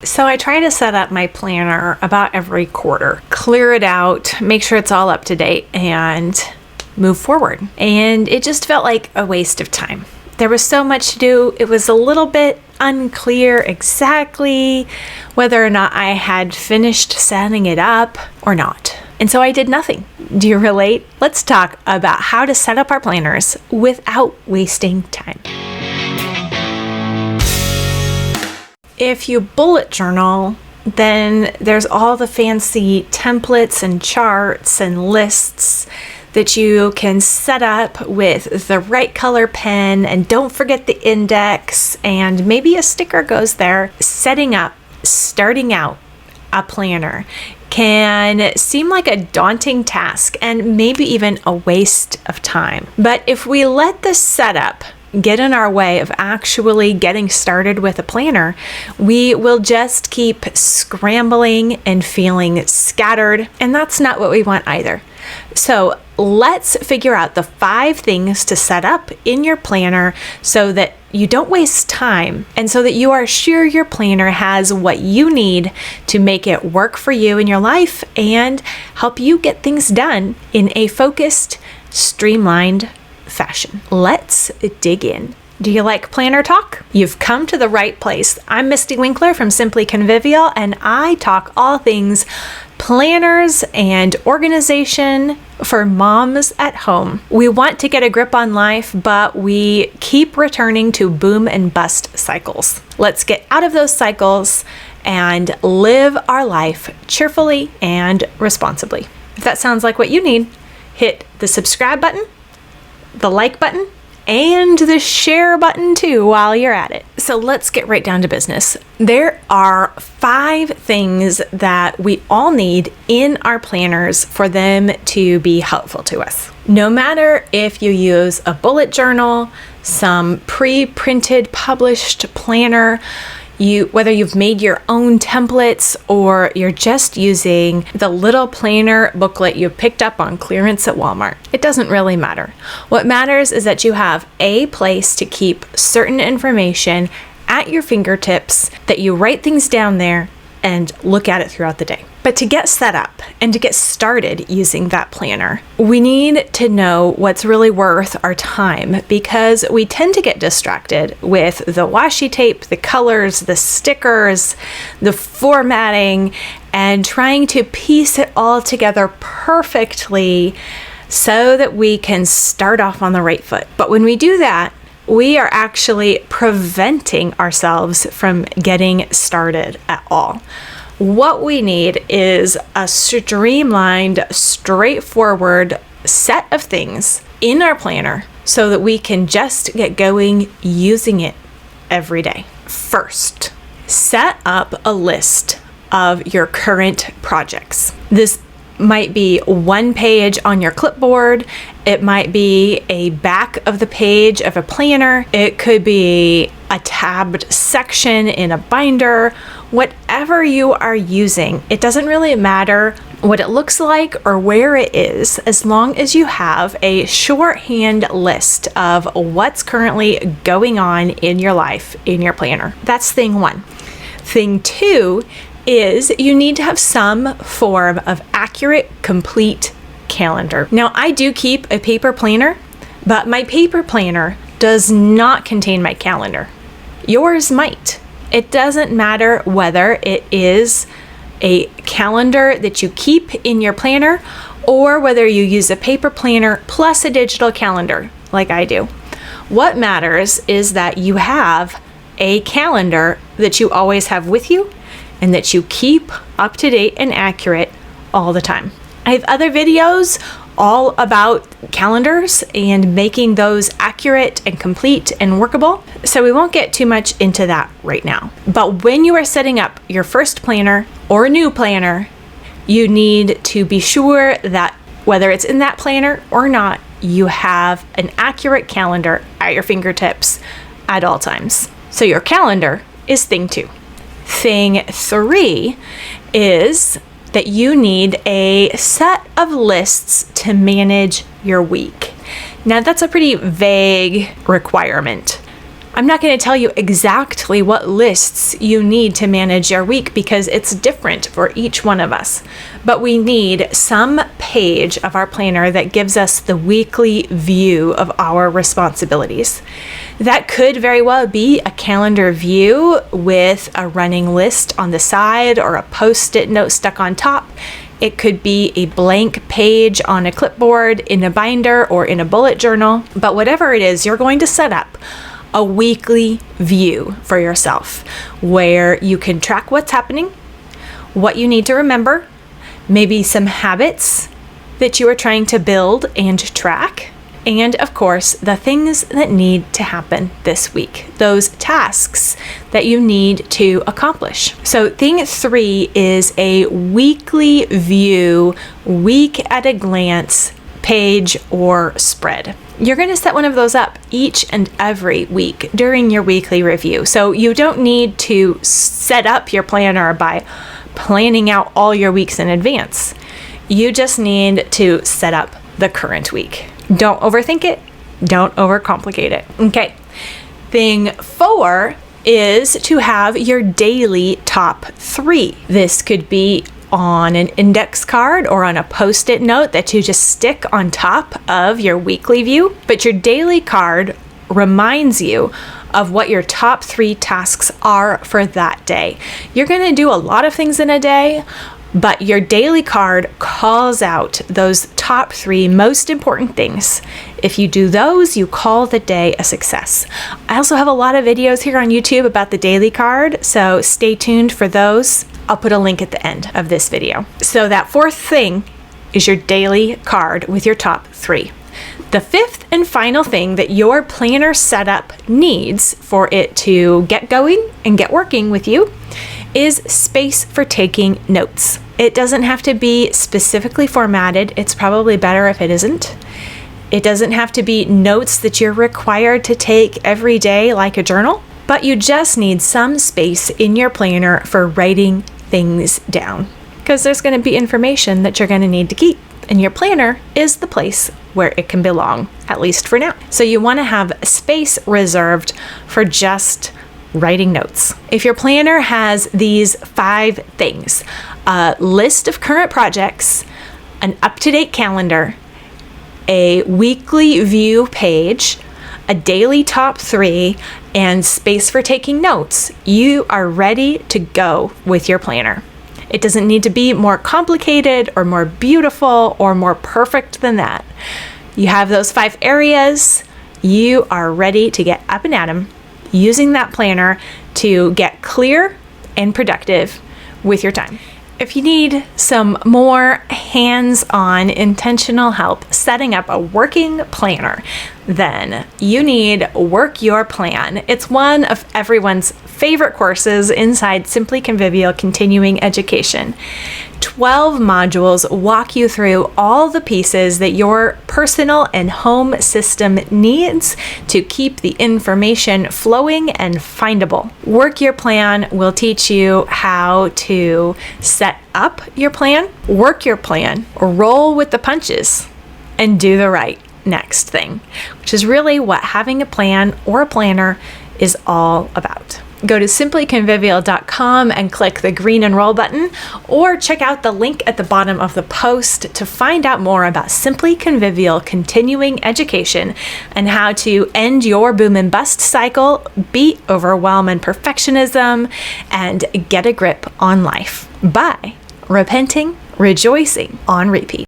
So I try to set up my planner about every quarter, clear it out, make sure it's all up to date, and move forward. And it just felt like a waste of time. There was so much to do. It was a little bit unclear exactly whether or not I had finished setting it up or not. And so I did nothing. Do you relate? Let's talk about how to set up our planners without wasting time. If you bullet journal, then there's all the fancy templates and charts and lists that you can set up with the right color pen, and don't forget the index, and maybe a sticker goes there. Starting out a planner can seem like a daunting task and maybe even a waste of time. But if we let the setup get in our way of actually getting started with a planner, we will just keep scrambling and feeling scattered, and that's not what we want either. So let's figure out the 5 things to set up in your planner so that you don't waste time and so that you are sure your planner has what you need to make it work for you in your life and help you get things done in a focused, streamlined fashion. Let's dig in. Do you like planner talk? You've come to the right place. I'm Misty Winkler from Simply Convivial, and I talk all things planners and organization for moms at home. We want to get a grip on life, but we keep returning to boom and bust cycles. Let's get out of those cycles and live our life cheerfully and responsibly. If that sounds like what you need, hit the subscribe button, the like button, and the share button too while you're at it. So let's get right down to business. There are 5 things that we all need in our planners for them to be helpful to us. No matter if you use a bullet journal, some pre-printed published planner, whether you've made your own templates or you're just using the little planner booklet you picked up on clearance at Walmart, it doesn't really matter. What matters is that you have a place to keep certain information at your fingertips, that you write things down there and look at it throughout the day. But to get set up and to get started using that planner, we need to know what's really worth our time, because we tend to get distracted with the washi tape, the colors, the stickers, the formatting, and trying to piece it all together perfectly so that we can start off on the right foot. But when we do that, we are actually preventing ourselves from getting started at all. What we need is a streamlined, straightforward set of things in our planner so that we can just get going using it every day. First, set up a list of your current projects. This might be 1 page on your clipboard. It might be a back of the page of a planner. It could be a tabbed section in a binder. Whatever you are using, it doesn't really matter what it looks like or where it is, as long as you have a shorthand list of what's currently going on in your life in your planner. That's thing 1. Thing 2 is you need to have some form of accurate, complete calendar. Now, I do keep a paper planner, but my paper planner does not contain my calendar. Yours might. It doesn't matter whether it is a calendar that you keep in your planner or whether you use a paper planner plus a digital calendar like I do. What matters is that you have a calendar that you always have with you and that you keep up to date and accurate all the time. I have other videos all about calendars and making those accurate and complete and workable, so we won't get too much into that right now. But when you are setting up your first planner or a new planner, you need to be sure that whether it's in that planner or not, you have an accurate calendar at your fingertips at all times. So your calendar is thing 2. Thing 3 is that you need a set of lists to manage your week. Now, that's a pretty vague requirement. I'm not going to tell you exactly what lists you need to manage your week because it's different for each one of us. But we need some page of our planner that gives us the weekly view of our responsibilities. That could very well be a calendar view with a running list on the side or a post-it note stuck on top. It could be a blank page on a clipboard, in a binder, or in a bullet journal. But whatever it is, you're going to set up a weekly view for yourself where you can track what's happening, what you need to remember, maybe some habits that you are trying to build and track, and of course, the things that need to happen this week, those tasks that you need to accomplish. So thing 3 is a weekly view, week at a glance page or spread. You're going to set one of those up each and every week during your weekly review. So you don't need to set up your planner by planning out all your weeks in advance. You just need to set up the current week. Don't overthink it. Don't overcomplicate it. Okay. Thing 4 is to have your daily top 3. This could be on an index card or on a post-it note that you just stick on top of your weekly view. But your daily card reminds you of what your top 3 tasks are for that day. You're going to do a lot of things in a day, but your daily card calls out those top 3 most important things. If you do those, you call the day a success. I also have a lot of videos here on YouTube about the daily card, so stay tuned for those. I'll put a link at the end of this video. So that 4th thing is your daily card with your top 3. The 5th and final thing that your planner setup needs for it to get going and get working with you is space for taking notes. It doesn't have to be specifically formatted. It's probably better if it isn't. It doesn't have to be notes that you're required to take every day like a journal, but you just need some space in your planner for writing things down because there's going to be information that you're going to need to keep, and your planner is the place where it can belong, at least for now. So you want to have space reserved for just writing notes. If your planner has these 5 things, a list of current projects, an up-to-date calendar, a weekly view page, a daily top 3, and space for taking notes, you are ready to go with your planner. It doesn't need to be more complicated or more beautiful or more perfect than that. You have those 5 areas, you are ready to get up and at 'em, using that planner to get clear and productive with your time. If you need some more hands-on intentional help setting up a working planner, then you need Work Your Plan. It's one of everyone's favorite courses inside Simply Convivial Continuing Education. 12 modules walk you through all the pieces that your personal and home system needs to keep the information flowing and findable. Work Your Plan will teach you how to set up your plan, work your plan, roll with the punches, and do the right next thing, which is really what having a plan or a planner is all about. Go to simplyconvivial.com and click the green enroll button, or check out the link at the bottom of the post to find out more about Simply Convivial Continuing Education and how to end your boom and bust cycle, beat overwhelm and perfectionism, and get a grip on life by repenting, rejoicing on repeat.